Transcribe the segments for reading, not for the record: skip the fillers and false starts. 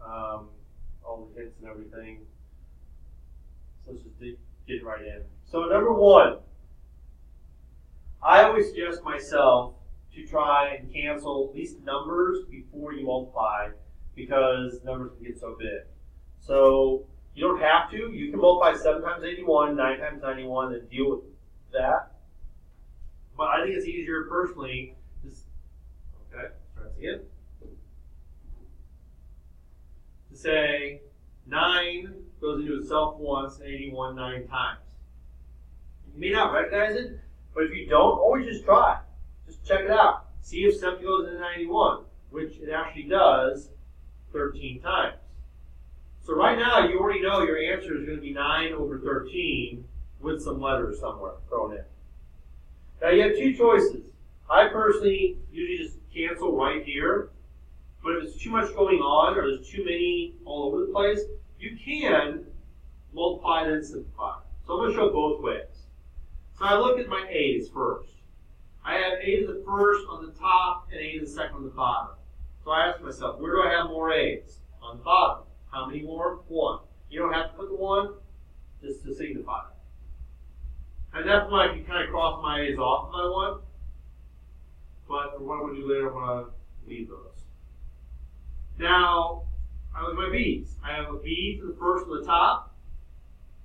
all the hints and everything. So let's just get right in. So number one, I always suggest myself to try and cancel at least numbers before you multiply, because numbers can get so big. So you don't have to. You can multiply 7 times 81, 9 times 91, and deal with that. But I think it's easier personally. Okay, try this again. To say 9 goes into itself once and 81 9 times. You may not recognize it, but if you don't, always just try. Just check it out. See if 7 goes into 91, which it actually does 13 times. So right now, you already know your answer is going to be 9 over 13 with some letters somewhere thrown in. Now you have two choices. I personally usually just cancel right here, but if it's too much going on or there's too many all over the place, you can multiply then simplify. So I'm going to show both ways. So I look at my A's first. I have A to the first on the top and A to the second on the bottom. So I ask myself, where do I have more A's? On the bottom. How many more? 1. You don't have to put the 1, just to signify it. At that point, I can kind of cross my A's off if I want. But for what I'm going to do later, I'm going to leave those. Now, I look at my B's. I have a B to the first on the top,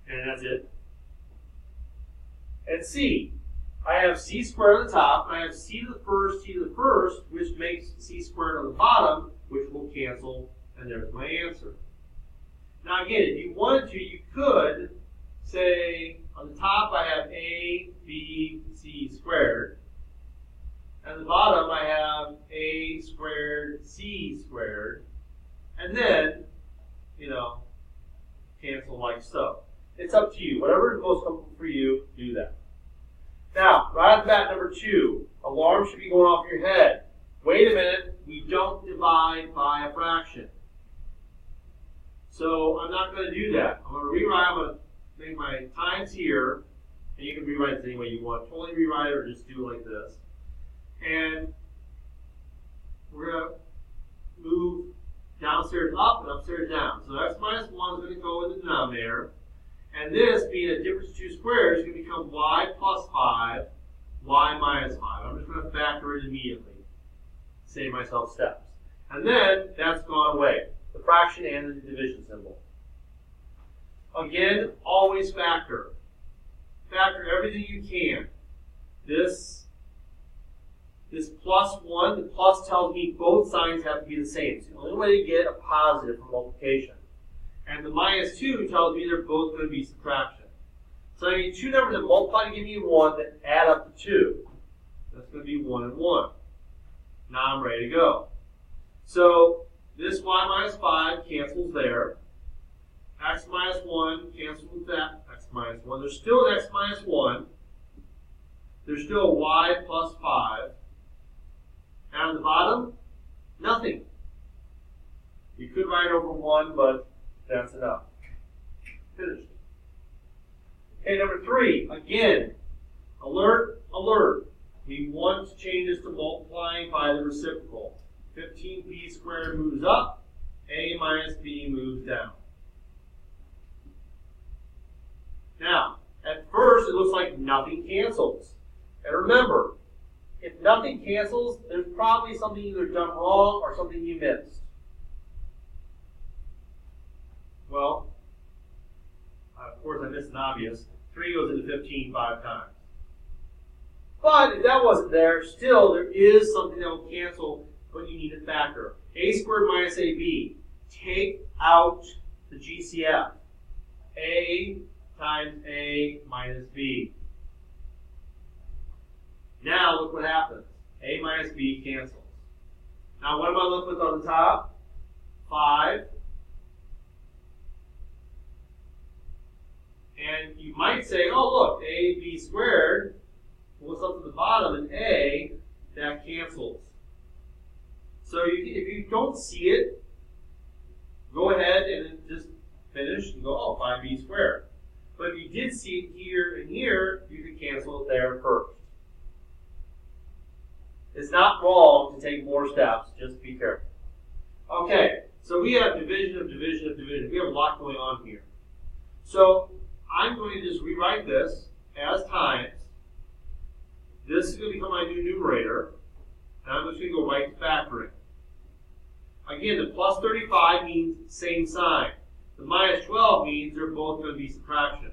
and that's it. And C. I have C squared on the top, and I have C to the first, which makes C squared on the bottom, which will cancel, and there's my answer. Now again, if you wanted to, you could say, on the top I have A, B, C squared. At the bottom I have A squared, C squared. And then, cancel like so. It's up to you. Whatever is most comfortable for you, do that. Now, right off the bat, number 2, alarm should be going off your head. Wait a minute, we don't divide by a fraction. So I'm not going to do that. I'm going to rewrite. I'm going to make my times here, and you can rewrite it any way you want. Totally rewrite it or just do it like this. And we're going to move downstairs up and upstairs down. So x minus 1 is going to go in the denominator. And this, being a difference of 2 squares, is going to become y plus 5, y minus 5. I'm just going to factor it immediately. Save myself steps. And then that's gone away. The fraction and the division symbol. Again, always factor. Factor everything you can. This plus 1, the plus tells me both signs have to be the same. It's the only way to get a positive from multiplication. And the minus 2 tells me they're both going to be subtraction. So I need two numbers that multiply to give me 1 that add up to 2. That's going to be 1 and 1. Now I'm ready to go. So this y minus 5 cancels there. X minus 1 cancels with that x minus 1. There's still an x minus 1. There's still a y plus 5. And on the bottom, nothing. You could write over 1, but that's enough. Finished. Okay, number 3. Again, alert, alert. We want to change this to multiplying by the reciprocal. 15b squared moves up. A minus b moves down. Now, at first, it looks like nothing cancels. And remember, if nothing cancels, there's probably something either done wrong or something you missed. Well, of course I missed an obvious. 3 goes into 15 5 times. But if that wasn't there, still there is something that will cancel, but you need to factor. A squared minus AB. Take out the GCF. A times A minus B. Now look what happens. A minus B cancels. Now what am I left with on the top? 5. And you might say, oh look, AB squared. What's up to the bottom in A, that cancels. So if you don't see it, go ahead and just finish and go, oh, 5b squared. But if you did see it here and here, you can cancel it there first. It's not wrong to take more steps, just be careful. Okay, So we have division of division of division. We have a lot going on here. So I'm going to just rewrite this as times. This is going to become my new numerator. And I'm just going to go right to factoring. Again, the plus 35 means same sign. The minus 12 means they're both going to be subtraction.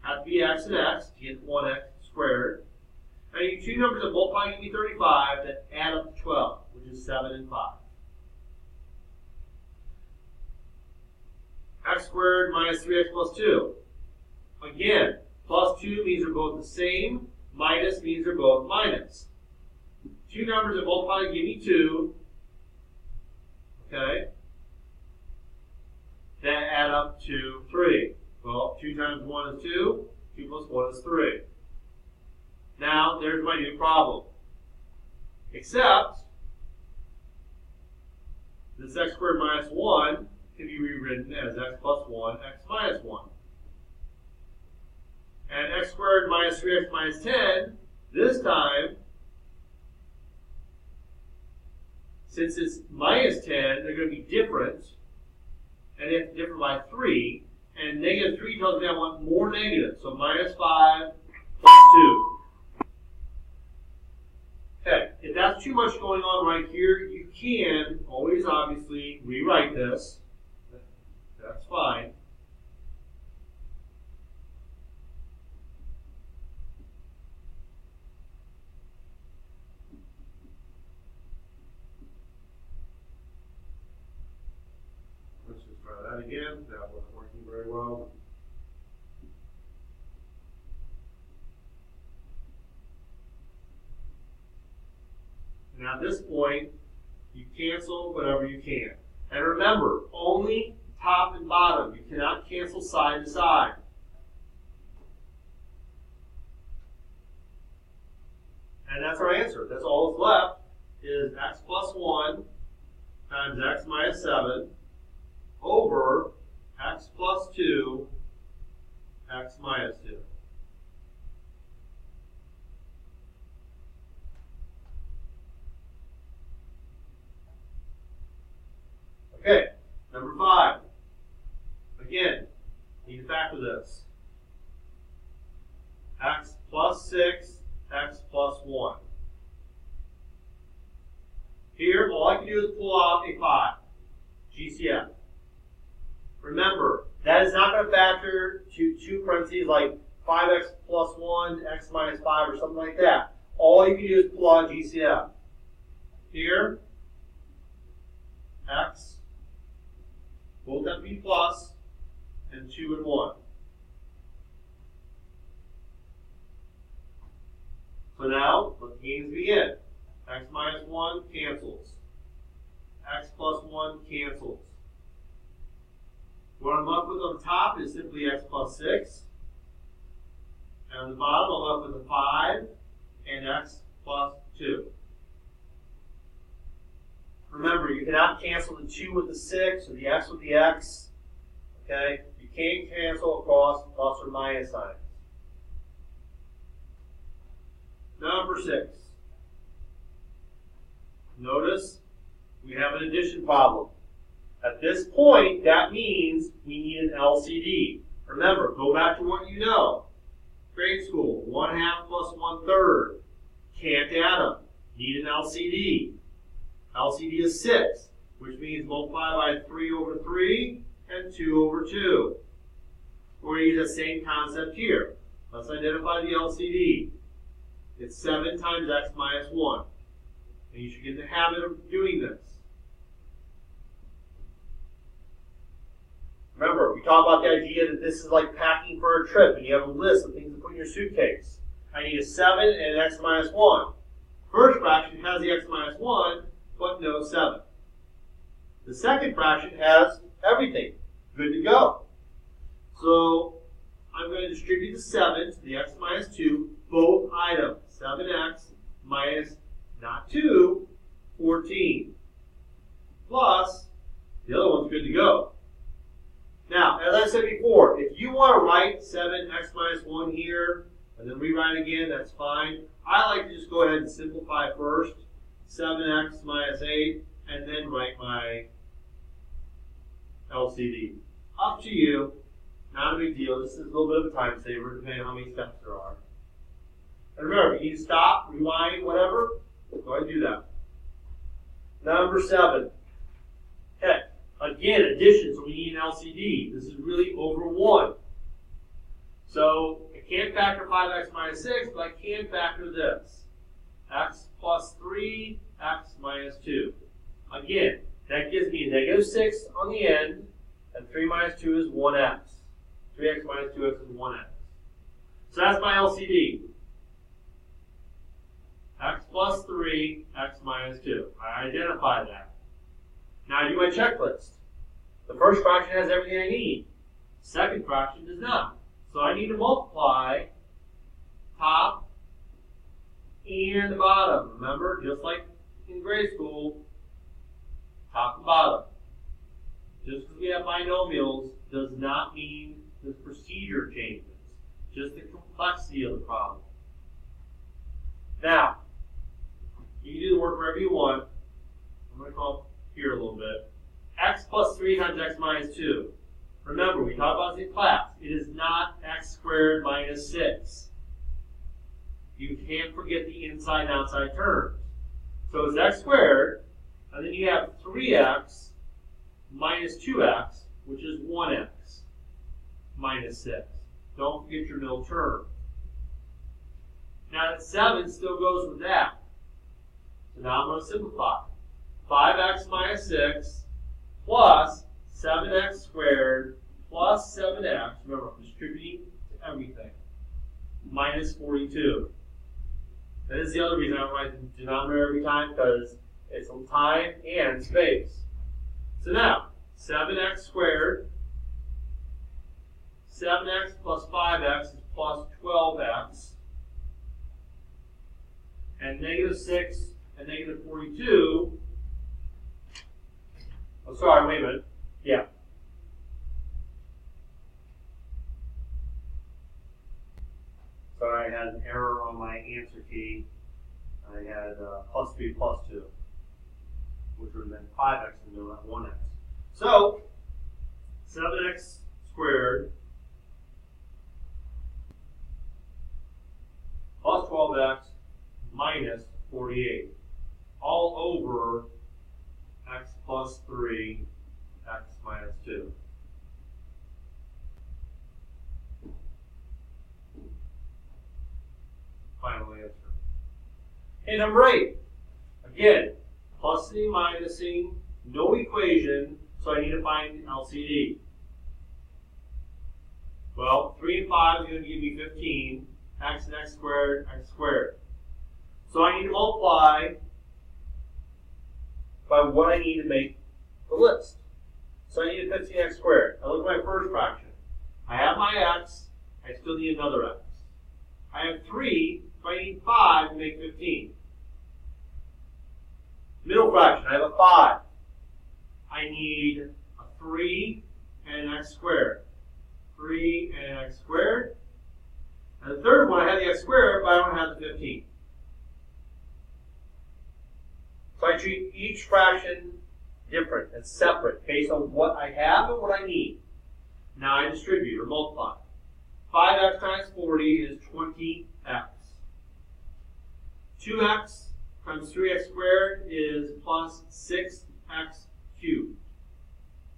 Have to be x and x to get 1x squared. And you two numbers that multiply give me 35 that add up to 12, which is 7 and 5. X squared minus 3x plus 2. Again, plus 2 means they're both the same. Minus means they're both minus. Two numbers that multiply give me 2. Okay? That add up to 3. Well, 2 times 1 is 2. 2 plus 1 is 3. Now, there's my new problem. Except, this x squared minus 1 can be rewritten as x plus 1, x minus 1. And x squared minus 3x minus 10, this time, since it's minus 10, they're going to be different. And they have to differ by 3. And negative 3 tells me I want more negative. So minus 5 plus 2. Okay, if that's too much going on right here, you can always obviously rewrite this. That's fine. Let's just try that again. That wasn't working very well. And at this point, you cancel whatever you can. And remember, only top and bottom. You cannot cancel side to side. And that's our answer. That's all that's left is x plus 1 times x minus 7 over x plus 2, x minus 2. Okay, number 5. Again, need to factor this. X plus 6, x plus 1. Here, all I can do is pull out a 5, GCF. Remember, that is not going to factor to 2 parentheses like 5x plus 1, x minus 5, or something like that. All you can do is pull out GCF. Here, x, both have to be plus, and 2 and 1. So now, let the games begin. X minus 1 cancels. X plus 1 cancels. What I'm left with on the top is simply x plus 6. And on the bottom, I'm left with a 5 and x plus 2. Remember, you cannot cancel the 2 with the 6 or the x with the x. Okay? You can't cancel across plus or minus signs. Number 6. Notice we have an addition problem. At this point, that means we need an LCD. Remember, go back to what you know. Grade school, 1/2 plus 1/3. Can't add them. Need an LCD. LCD is 6, which means multiply by 3 over 3 and 2 over 2. We're going to use the same concept here. Let's identify the LCD. It's 7 times x minus 1. And you should get in the habit of doing this. Remember, we talked about the idea that this is like packing for a trip, and you have a list of things to put in your suitcase. I need a 7 and an x minus 1. First fraction has the x minus 1, but no 7. The second fraction has everything. Good to go. So I'm going to distribute the 7 to the x minus 2, both items. 7x minus, not 2, 14. Plus, the other one's good to go. Now, as I said before, if you want to write 7x minus 1 here, and then rewrite again, that's fine. I like to just go ahead and simplify first. 7x minus 8, and then write my LCD. Up to you. Not a big deal. This is a little bit of a time saver depending on how many steps there are. And remember, if you need to stop, rewind, whatever, go ahead and do that. Number 7. Okay. Again, addition, so we need an LCD. This is really over 1. So I can't factor 5x minus 6, but I can factor this. X plus 3, x minus 2. Again, that gives me a negative 6 on the end, and 3 minus 2 is 1x. 3x minus 2x is 1x. So that's my LCD. X plus 3, x minus 2. I identify that. Now I do my checklist. The first fraction has everything I need. Second fraction does not. So I need to multiply top and the bottom. Remember, just like in grade school, top and bottom. Just because we have binomials does not mean the procedure changes. Just the complexity of the problem. Now, you can do the work wherever you want. I'm going to come up here a little bit. X plus 3 times x minus 2. Remember, we talked about this in class. It is not x squared minus 6. You can't forget the inside and outside terms. So it's x squared, and then you have 3x minus 2x, which is 1x minus 6. Don't forget your middle term. Now that 7 still goes with that. So now I'm going to simplify. 5x minus 6 plus 7x squared plus 7x, remember I'm distributing to everything, minus 42. That is the other reason I don't write the denominator every time, because it's time and space. So now, 7x squared, 7x plus 5x is plus 12x, and negative 6 and negative 42, oh sorry, wait a minute, yeah. Sorry, I had an error on my answer key. I had plus 3 plus 2, which would have been 5x in the middle, not 1x. So, 7x squared plus 12x minus 48, all over x plus 3, x minus 2. Final answer. Okay, number 8. Again, plusing, minusing, no equation, so I need to find LCD. Well, 3 and 5 is going to give me 15. X and x squared, x squared. So I need to multiply by what I need to make the list. So I need a 15x squared. I look at my first fraction. I have my x, I still need another x. I have 3, so I need 5 to make 15. Middle fraction, I have a 5. I need a 3 and an x squared. 3 and an x squared. And the third one, I have the x squared, but I don't have the 15. So I treat each fraction different and separate based on what I have and what I need. Now I distribute or multiply. 5x times 40 is 20x. 2x times 3x squared is plus 6x cubed.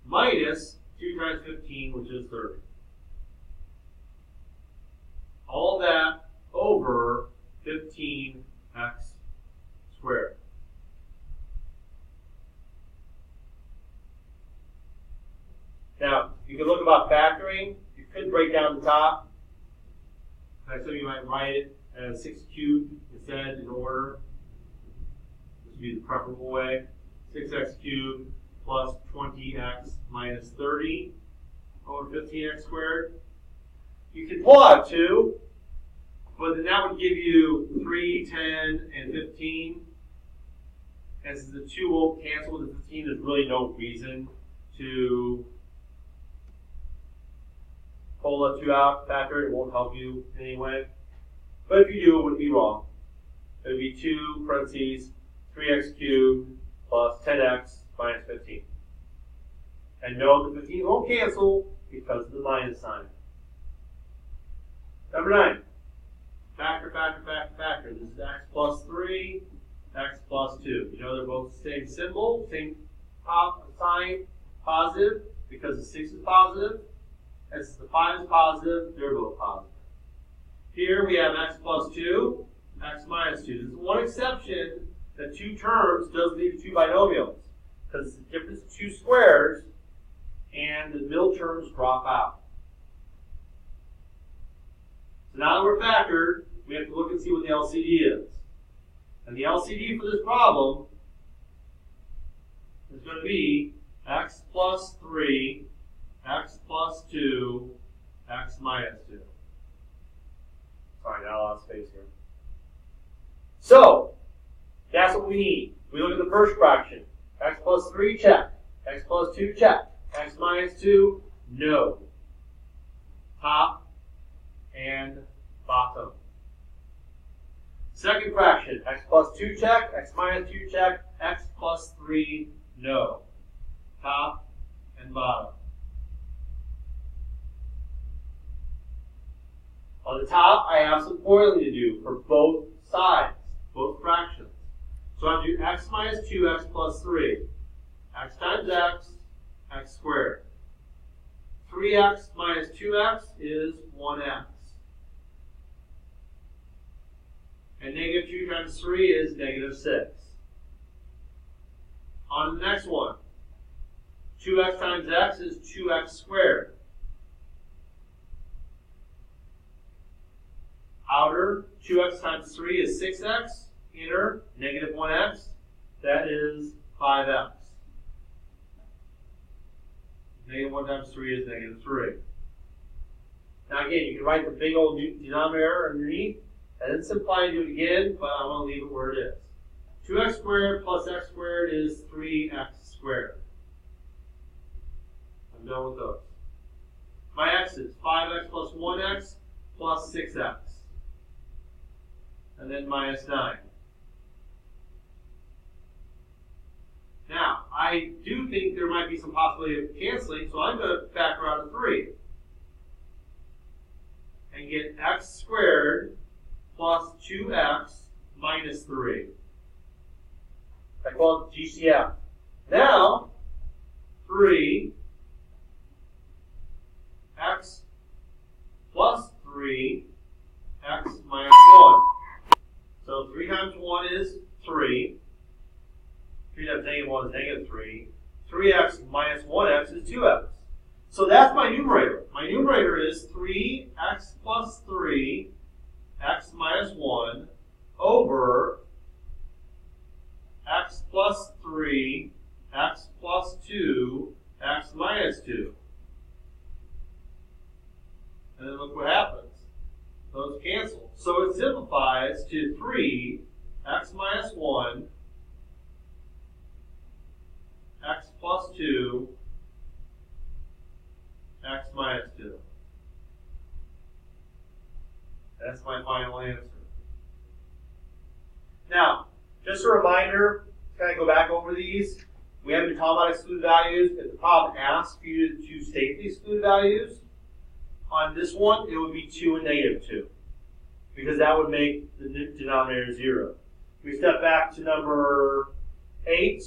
Minus 2 times 15, which is 30. All that over 15x squared. Now, you can look about factoring. You could break down the top. So you might write it as 6 cubed instead in order. This would be the preferable way. 6x cubed plus 20x minus 30 over 15x squared. You can pull out 2, but then that would give you 3, 10, and 15. And since the 2 won't cancel with the 15, there's really no reason to pull that 2 out, factor it. It won't help you in any way. But if you do, it would be wrong. It would be 2 parentheses 3x cubed plus 10x minus 15. And note the 15 won't cancel because of the minus sign. Number 9. Factor, factor, factor, factor. This is x plus 3, x plus 2. You know they're both the same symbol, same sign, positive, because the 6 is positive. As the 5 is positive, they're both positive. Here we have x plus 2, x minus 2. There's one exception that 2 terms does lead to 2 binomials, because it's the difference of 2 squares, and the middle terms drop out. So now that we're factored, we have to look and see what the LCD is. And the LCD for this problem is going to be x plus 3, x plus 2, x minus 2. Sorry, not a lot of space here. So, that's what we need. We look at the first fraction. X plus 3, check. X plus 2, check. X minus 2, no. Top and bottom. Second fraction, x plus 2, check. X minus 2, check. X plus 3, no. Top and bottom. On the top, I have some FOILing to do for both sides, both fractions. So I have to do x minus 2, x plus 3. X times x, x squared. 3x minus 2x is 1x. And negative 2 times 3 is negative 6. On to the next one. 2x times x is 2x squared. Outer, 2x times 3 is 6x. Inner, negative 1x. That is 5x. Negative 1 times 3 is negative 3. Now again, you can write the big old denominator underneath, and then simplify and do it again, but I'm going to leave it where it is. 2x squared plus x squared is 3x squared. I'm done with those. My x's, 5x plus 1x plus 6x. And then minus 9. Now, I do think there might be some possibility of canceling, so I'm going to factor out a 3. And get x squared plus 2x minus 3. I call it GCF. Now, 3 x plus 3 x minus 1. So 3 times 1 is 3. 3 times negative 1 is negative 3. 3x minus 1x is 2x. So that's my numerator. My numerator is 3x plus 3 x minus 1 over x plus 3 x plus 2 x minus 2. And then look what happens. Those cancel. So it simplifies to 3 x minus 1 x plus 2 x minus 2. That's my final answer. Now, just a reminder, to kind of go back over these, we haven't been talking about excluded values. If the problem asks you to state the excluded values, on this one, it would be 2 and negative 2, because that would make the denominator 0. We step back to number 8.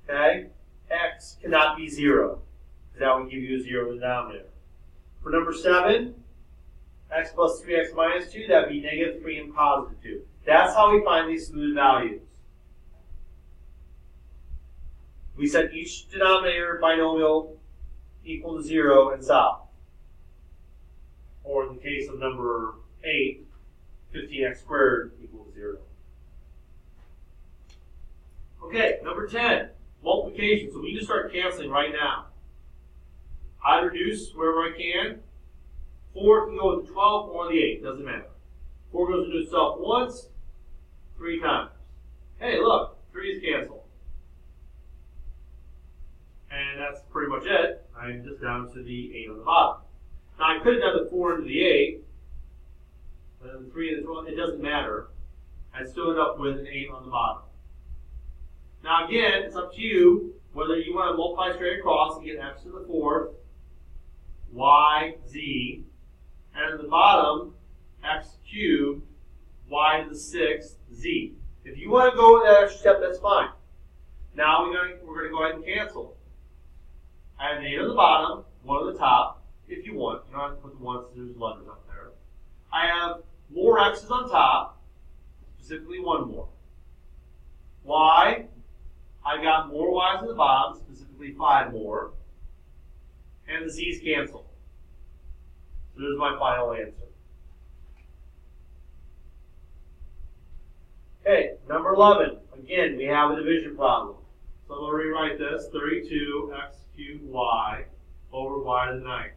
Okay, x cannot be 0, because that would give you a 0 in the denominator. For number 7, x plus 3x minus 2, that would be negative 3 and positive 2. That's how we find the excluded values. We set each denominator binomial equal to 0 and solve. Or in the case of number 8, 15x squared equals 0. Okay, number 10, multiplication. So we need to start canceling right now. I reduce wherever I can. 4 can go with the 12 or the 8, doesn't matter. 4 goes into itself once, 3 times. Hey, look, 3 is canceled. And that's pretty much it. I'm just down to the 8 on the bottom. Now I could have done the 4 into the 8, but then the 3 into the 12, it doesn't matter. I still end up with an 8 on the bottom. Now again, it's up to you whether you want to multiply straight across and get x to the 4th, y, z, and at the bottom, x cubed, y to the 6th, z. If you want to go with that extra step, that's fine. Now we're going to go ahead and cancel. I have an 8 on the bottom, 1 on the top, if you want. You don't have to put the 1s, there's letters up there. I have more x's on top, specifically 1 more. Y, I got more y's on the bottom, specifically 5 more. And the z's cancel. So there's my final answer. Okay, number 11. Again, we have a division problem. So I'm going to rewrite this, 32x cubed y over y to the 9th.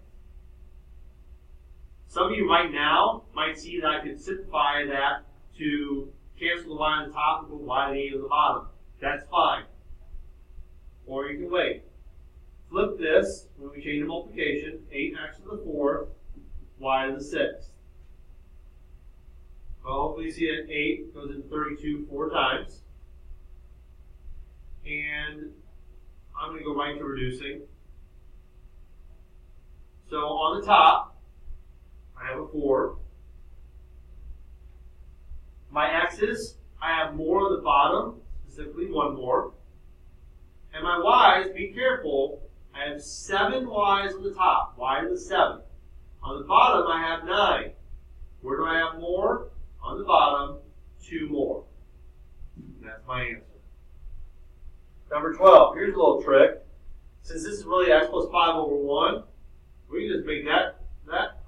Some of you right now might see that I could simplify that to cancel the y on the top and put y to the 8 on the bottom. That's fine. Or you can wait. Flip this when we change the multiplication, 8x to the 4th, y to the 6th. Well, hopefully you see that 8 goes into 32 4 times. And I'm going to go right to reducing. So on the top, I have a 4. My x's, I have more on the bottom, specifically 1 more. And my y's, be careful, I have 7 y's on the top, y to the 7th. On the bottom, I have 9. Where do I have more? On the bottom, 2 more. And that's my answer. Number 12, here's a little trick. Since this is really x plus 5 over 1, we can just make that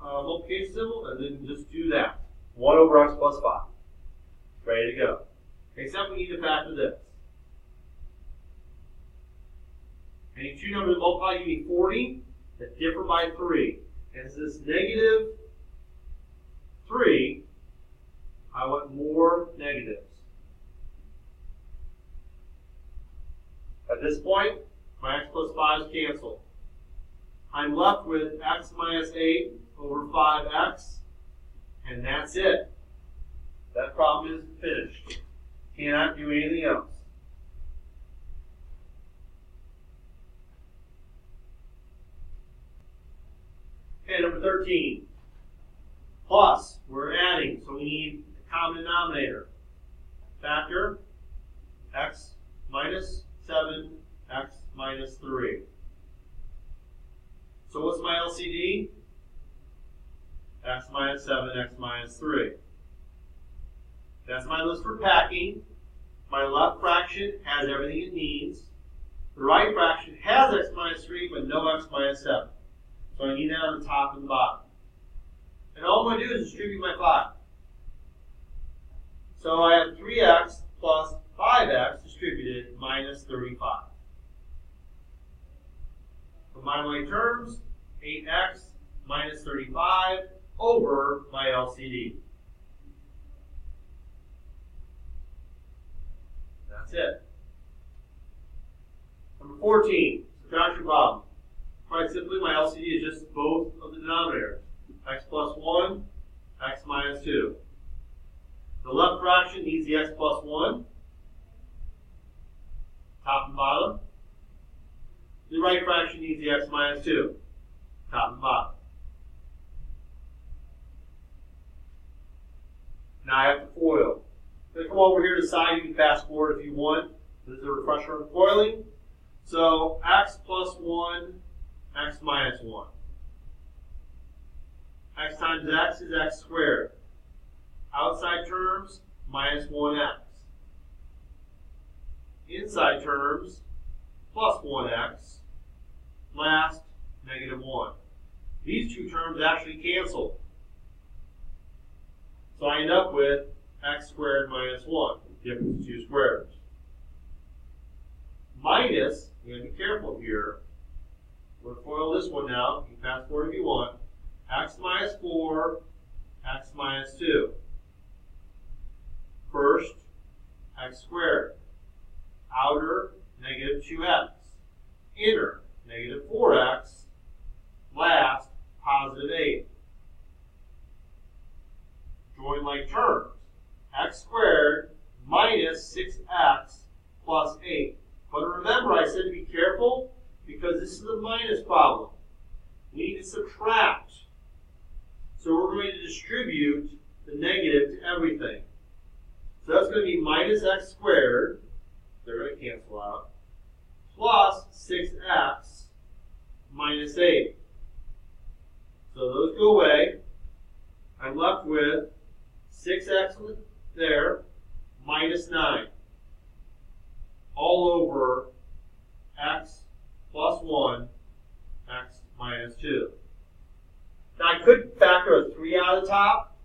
multiplication symbol and then just do that. 1 over x plus 5. Ready to go. Except we need to factor this. Any two numbers that multiply, you need 40 that differ by 3. And since this negative 3, I want more negatives. At this point, my x plus 5's cancel. I'm left with x minus 8 over 5x, and that's it. That problem is finished. Cannot do anything else. Okay, number 13. Plus, we're adding, so we need a common denominator. Factor x minus 7, x minus 3. So what's my LCD? X minus 7, x minus 3. That's my list for packing. My left fraction has everything it needs. The right fraction has x minus 3, but no x minus 7. So I need that on the top and the bottom. And all I'm going to do is distribute my 5. So I have 3x plus 5x distributed minus 35. Combine my terms, 8x minus 35 over my LCD. That's it. Number 14, subtraction problem. Quite simply, my LCD is just both of the denominators. X plus 1, x minus 2. The left fraction needs the x plus 1, top and bottom. The right fraction needs the x minus 2, top and bottom. Now I have to FOIL. I'm going to come over here to the side. You can fast forward if you want. This is a refresher on FOILing. So x plus 1, x minus 1. X times x is x squared. Outside terms, minus 1x. Inside terms, plus 1x. Last, negative 1. These two terms actually cancel. So I end up with x squared minus 1, difference of two squares. Minus, you have to be careful here. We're going to FOIL this one now. You can fast forward if you want. X minus 4, x minus 2. First, x squared. Outer, negative 2x. Inner, negative 4x. Last, positive 8. Join like terms. X squared minus 6x plus 8. But remember, I said to be careful this is a minus problem. We need to subtract. So we're going to distribute the negative to everything. So that's going to be minus x squared, they're going to cancel out, plus 6x minus 8. So those go away. I'm left with 6x there, minus 9. All over x plus 1, x minus 2. Now I could factor a 3 out of the top,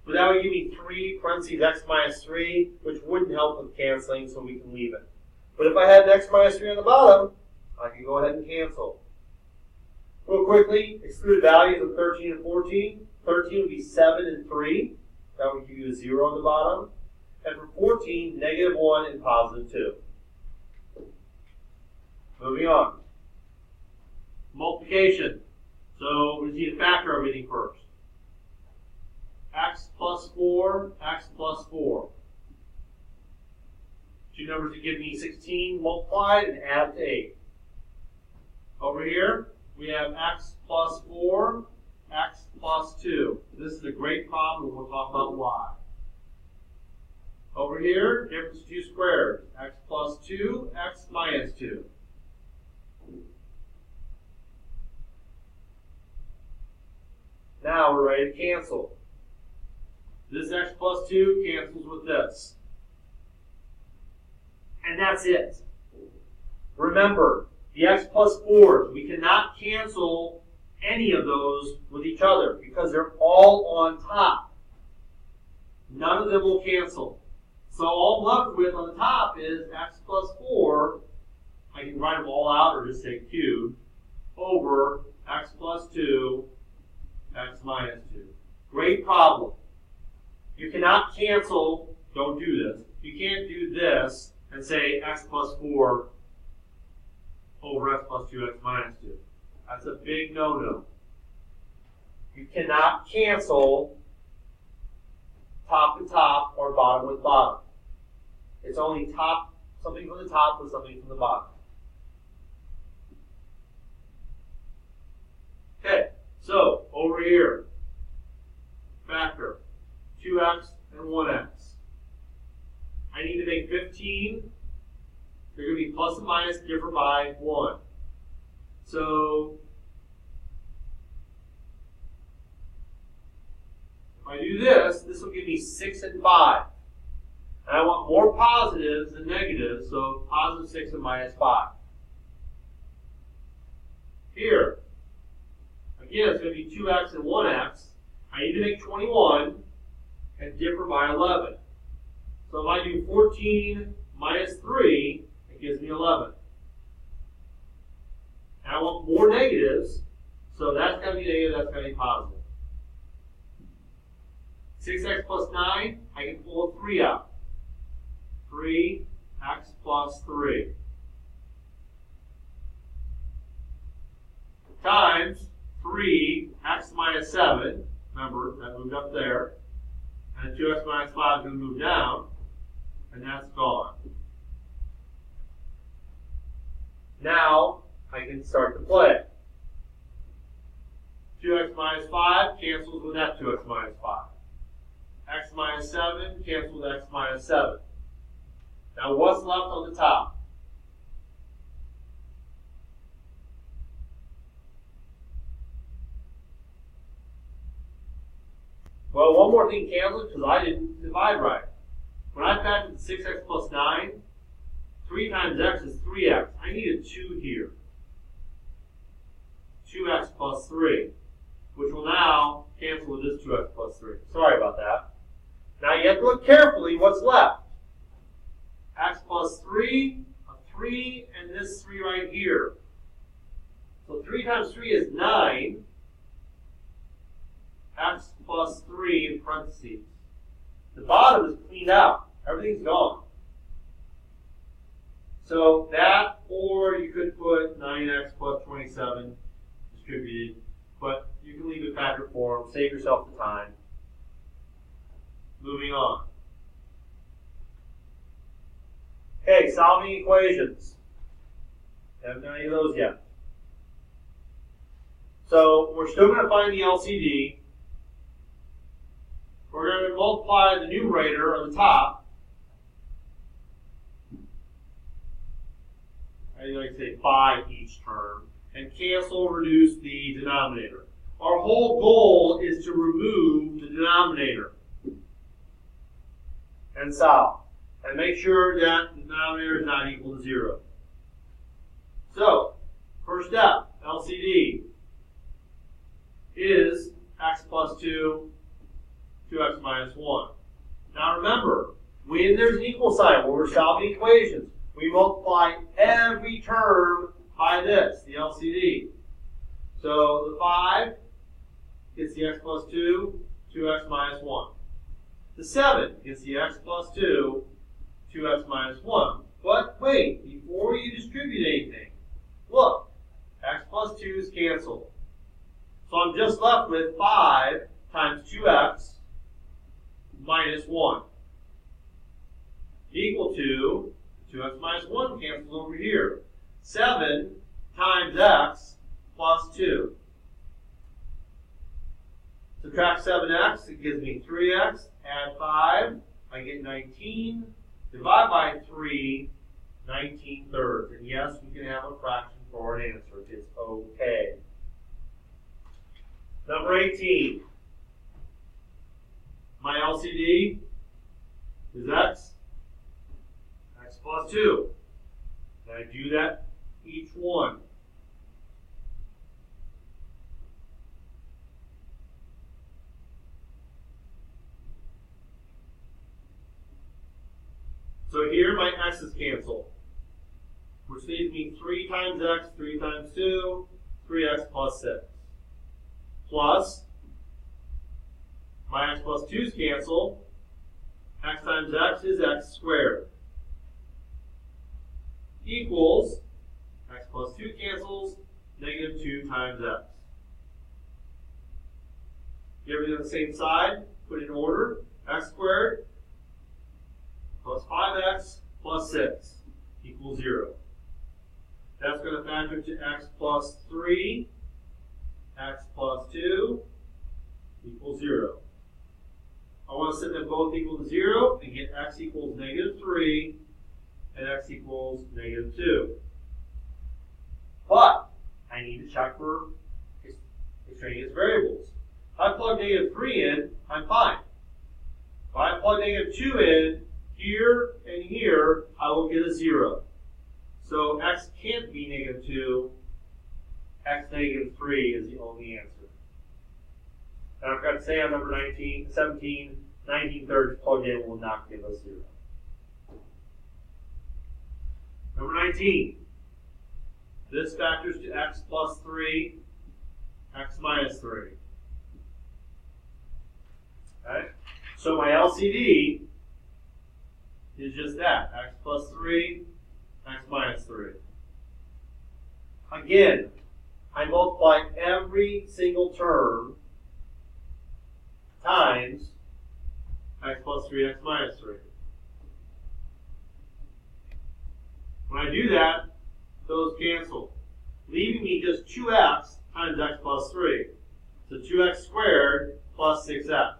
but that would give me 3 parentheses x minus 3, which wouldn't help with canceling, so we can leave it. But if I had an x minus 3 on the bottom, I can go ahead and cancel. Real quickly, excluded values of 13 and 14. 13 would be 7 and 3. That would give you a 0 on the bottom. And for 14, negative 1 and positive 2. Moving on. Multiplication. So we need to factor everything first. X plus 4, x plus 4. Two numbers that give me 16 multiplied and add to 8. Over here, we have x plus 4, x plus 2. This is a great problem. We'll talk about why. Over here, difference of 2 squared. X plus 2, x minus 2. Now we're ready to cancel. This x plus 2 cancels with this. And that's it. Remember, the x plus 4s, we cannot cancel any of those with each other because they're all on top. None of them will cancel. So all I'm left with on the top is x plus 4. I can write them all out or just say cubed over x plus 2, x minus 2. Great problem. You cannot cancel, don't do this. You can't do this and say x plus 4 over x plus 2, x minus 2. That's a big no-no. You cannot cancel top to top or bottom with bottom. It's only top, something from the top with something from the bottom. Okay, so over here, factor 2x and 1x. I need to make 15. They're going to be plus and minus, differ by 1. So if I do this, this will give me 6 and 5. And I want more positives than negatives, so positive 6 and minus 5. Here, again, it's going to be 2x and 1x. I need to make 21 and differ by 11. So if I do 14 minus 3, it gives me 11. And I want more negatives, so that's going to be negative, that's going to be positive. 6x plus 9, I can pull a 3 out. 3x plus 3. Times 3x minus 7. Remember, that moved up there. And 2x minus 5 is going to move down. And that's gone. Now, I can start to play. 2x minus 5 cancels with that 2x minus 5. X minus 7 cancels with x minus 7. Now, what's left on the top? Well, one more thing cancels because I didn't divide right. When I factored the 6x plus 9, 3 times x is 3x. I need a 2 here. 2x plus 3, which will now cancel with this 2x plus 3. Sorry about that. Now you have to look carefully what's left. X plus 3, a 3, and this 3 right here. So 3 times 3 is 9. X plus 3 in parentheses. The bottom is cleaned out. Everything's gone. So that, or you could put 9x plus 27 distributed, but you can leave it factor form, save yourself the time. Moving on. Okay, solving equations. Haven't done any of those yet. So we're still going to find the LCD. We're going to multiply the numerator on the top. I like to say by each term, and cancel or reduce the denominator. Our whole goal is to remove the denominator and solve. And make sure that the denominator is not equal to 0. So, first step, LCD is x plus 2, 2x minus 1. Now remember, when there's an equal sign, when we're solving equations, we multiply every term by this, the LCD. So the 5 gets the x plus 2, 2x minus 1. The 7 gets the x plus 2, 2x minus 1. But wait, before you distribute anything, look, x plus 2 is canceled. So I'm just left with 5 times 2x minus 1 equal to 2x minus 1 cancels over here. 7 times x plus 2. Subtract 7x, it gives me 3x. Add 5, I get 19. Divide by 3, 19 thirds. And yes, we can have a fraction for an answer. It's okay. Number 18. My LCD is x plus 2. And I do that each one. So here my x's cancel, which leaves me 3 times x, 3 times 2, 3x plus 6. Plus, my x plus 2's cancel. X times x is x squared. Equals, x plus 2 cancels, negative 2 times x. Get everything on the same side, put it in order. X squared plus 5x plus 6 equals 0. That's going to factor to x plus 3, x plus 2 equals 0. I want to set them both equal to 0 and get x equals negative 3 and x equals negative 2. But I need to check for extraneous variables. If I plug negative 3 in, I'm fine. If I plug negative 2 in, here and here, I will get a 0. So x can't be negative 2. X negative 3 is the only answer. And I forgot to say on number 17, 19 thirds plugged in will not give us 0. Number 19. This factors to x plus 3, x minus 3. Okay? So my LCD is just that, x plus 3, x minus 3. Again, I multiply every single term times x plus 3, x minus 3. When I do that, those cancel, leaving me just 2x times x plus 3. So 2x squared plus 6x.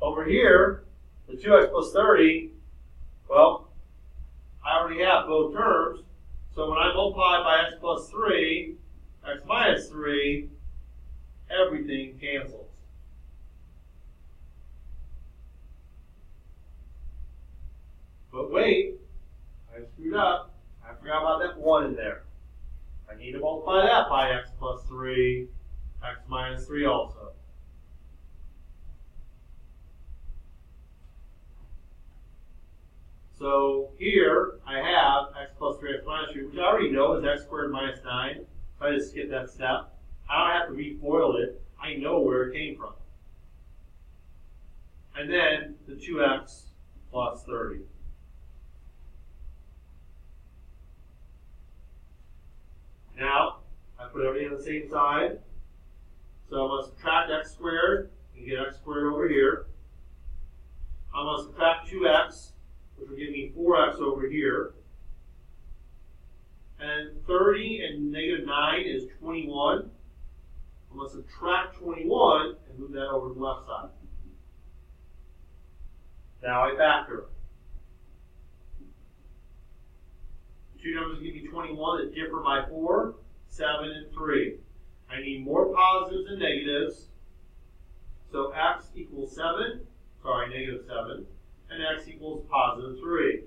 Over here, the 2x plus 30, well, I already have both terms. So when I multiply by x plus 3, x minus 3, everything cancels. But wait, I screwed up. I forgot about that 1 in there. I need to multiply that by x plus 3, x minus 3 also. So here I have x plus 3, x minus 3, which I already know is x squared minus 9. So I just skip that step. I don't have to refoil it. I know where it came from. And then the 2x plus 30. Now, I put everything on the same side. So I'm going to subtract x squared and get x squared over here. I'm going to subtract 2x, which will give me 4x over here. 30 and negative 9 is 21. I'm going to subtract 21 and move that over to the left side. Now I factor. Two numbers give me 21 that differ by 4, 7, and 3. I need more positives than negatives. So x equals 7, negative 7, and x equals positive 3.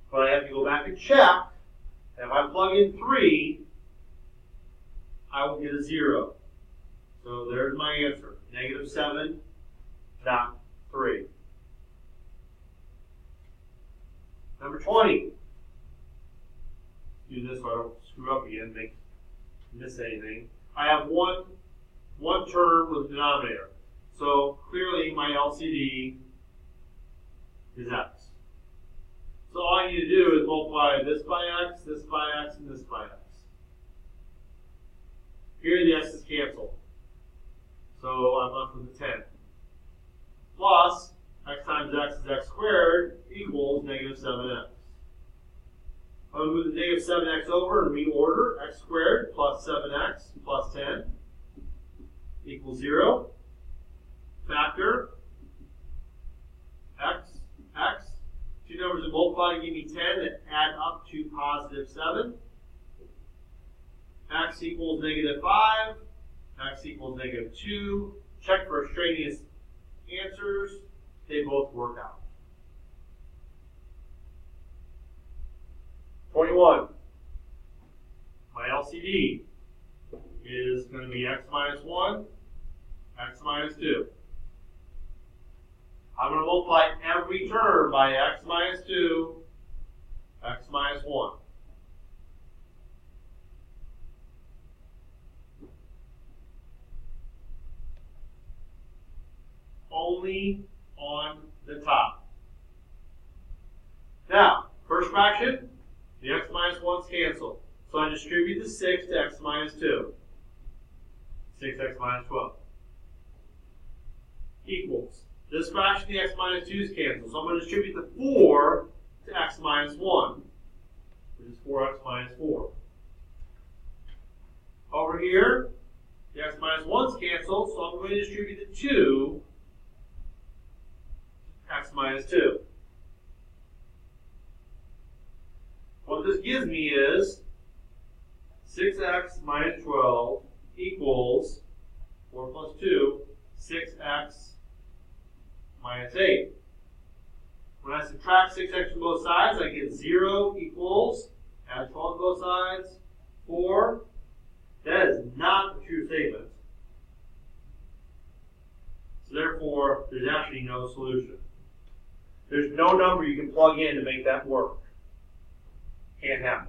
But I have to go back and check. And if I plug in 3, I will get a 0. So there's my answer. Negative 7, not 3. Number 20. Do this so I don't screw up again, miss anything. I have one term with a denominator. So clearly my LCD is x. So all I need to do is multiply this by x, and this by x. Here the x's cancel. So I'm left with a 10. Plus, x times x is x squared equals negative 7x. I'm going to move the negative 7x over and reorder. X squared plus 7x plus 10 equals 0. Factor x. Two numbers that multiply give me 10 that add up to positive 7. X equals negative 5. X equals negative 2. Check for extraneous answers. They both work out. 21. My LCD is going to be x minus 1, x minus 2. I'm going to multiply every term by x minus 2, x minus 1. Only on the top. Now, first fraction, the x minus 1's cancel. So I distribute the 6 to x minus 2. 6x minus 12. Equals. This fraction, the x minus 2's cancel. So I'm going to distribute the 4 to x minus 1, which is 4x minus 4. Over here, the x minus 1's cancel, so I'm going to distribute the 2 to x minus 2. What this gives me is 6x minus 12 equals 4 plus 2, 6x minus 8. When I subtract 6x from both sides, I get 0 equals, add 12 to both sides, 4. That is not a true statement. So therefore, there's actually no solution. There's no number you can plug in to make that work. Can't happen.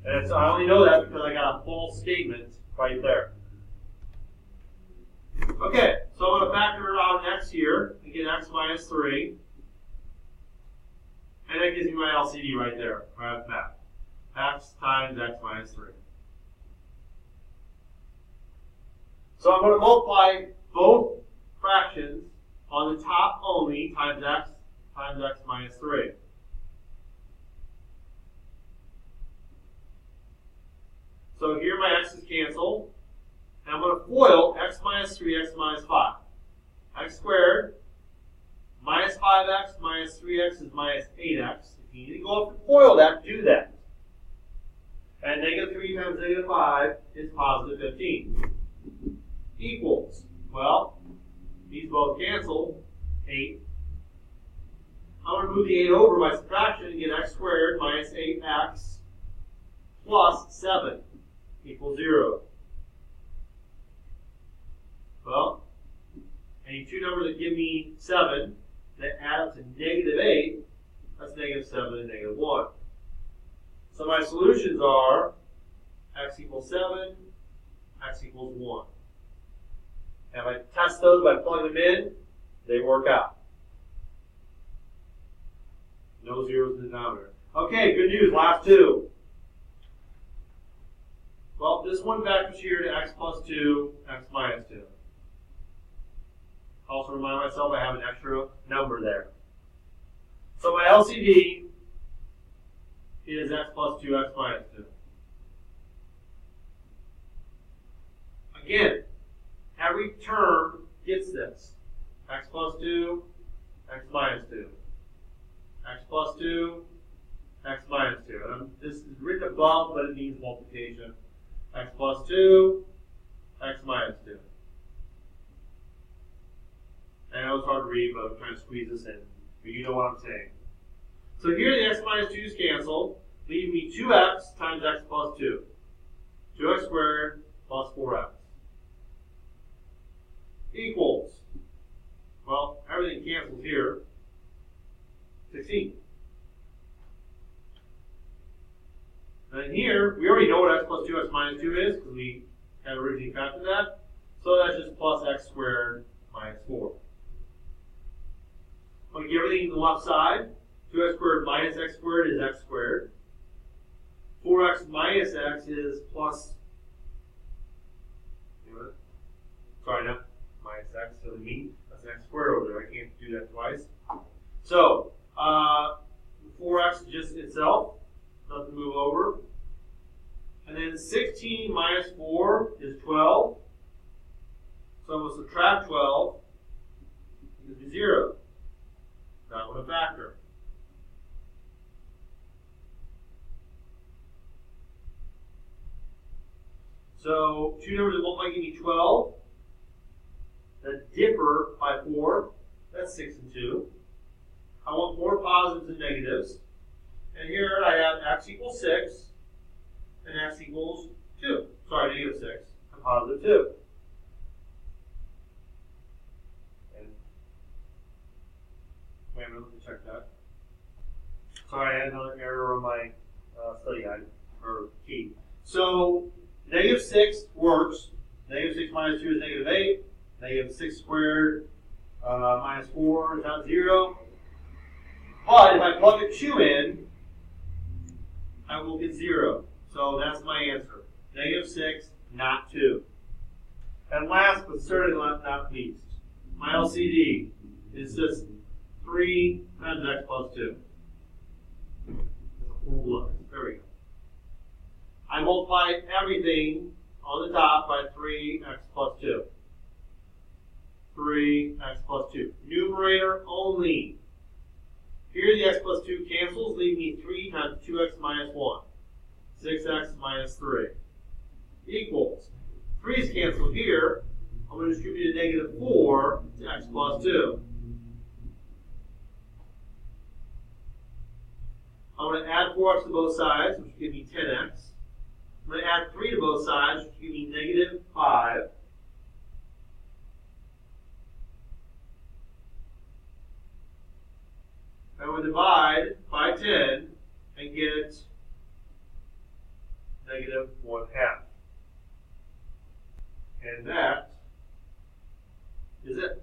And so I only know that because I got a false statement right there. Okay, so I'm going to factor out an x here and get x minus 3. And that gives me my LCD right there, right off the bat. X times x minus 3. So I'm going to multiply both fractions on the top only times x minus 3. So here my x's cancel. And I'm going to FOIL x minus 3, x minus 5. X squared minus 5x minus 3x is minus 8x. If you need to go up and FOIL that, do that. And negative 3 times negative 5 is positive 15. Equals, well, these both cancel, 8. I'm going to move the 8 over by subtraction and get x squared minus 8x plus 7 equals 0. Well, I need two numbers that give me 7 that add up to negative 8. That's negative 7 and negative 1. So my solutions are x equals 7, x equals 1. And if I test those by plugging them in, they work out. No zeros in the denominator. Okay, good news, last two. Well, this one factors here to x plus 2, x minus 2. Also remind myself I have an extra number there. So my LCD is x plus 2, x minus 2. Again, every term gets this. X plus 2, x minus 2. X plus 2, x minus 2. This is written above, but it means multiplication. X plus 2, x minus 2. I know it's hard to read, but I'm trying to squeeze this in. But you know what I'm saying. So here the x minus 2's cancel, leaving me 2x times x plus 2. 2x squared plus 4x. Equals, well, everything cancels here, 16. And here, we already know what x plus 2, x minus 2 is, because we had originally factored that. So that's just plus x squared minus 4. I'm going to get everything to the left side. 2x squared minus x squared is x squared. 4x minus x is plus, sorry, not minus x, so that's x squared over there. I can't do that twice. So, 4x is just itself, nothing to move over. And then 16 minus 4 is 12. So I'm going to subtract 12. It gives me 0. Not with a factor. So, two numbers that multiply give me 12. That differ by 4. That's 6 and 2. I want more positives and negatives. And here I have x equals 6 and x equals 2. Sorry, negative 6 and positive 2. And wait a minute, let me check that. Sorry, I had another error on my study guide, or key. So, negative 6 works. Negative 6 minus 2 is negative 8. Negative 6 squared minus 4 is not 0. But if I plug a 2 in, I will get 0. So that's my answer. Negative 6, not 2. And last but certainly not least, my LCD is just 3 times x plus 2. That's a whole lot. There we go. I multiply everything on the top by 3x plus 2. 3x plus 2. Numerator only. Here the x plus 2 cancels, leaving me 3 times 2x minus 1. 6x minus 3. Equals. 3's canceled here. I'm going to distribute a negative 4 to x plus 2. I'm going to add 4x to both sides, which will give me 10x. I'm going to add 3 to both sides, which will give me negative 5. I will divide by 10 and get negative 1/2. And that is it.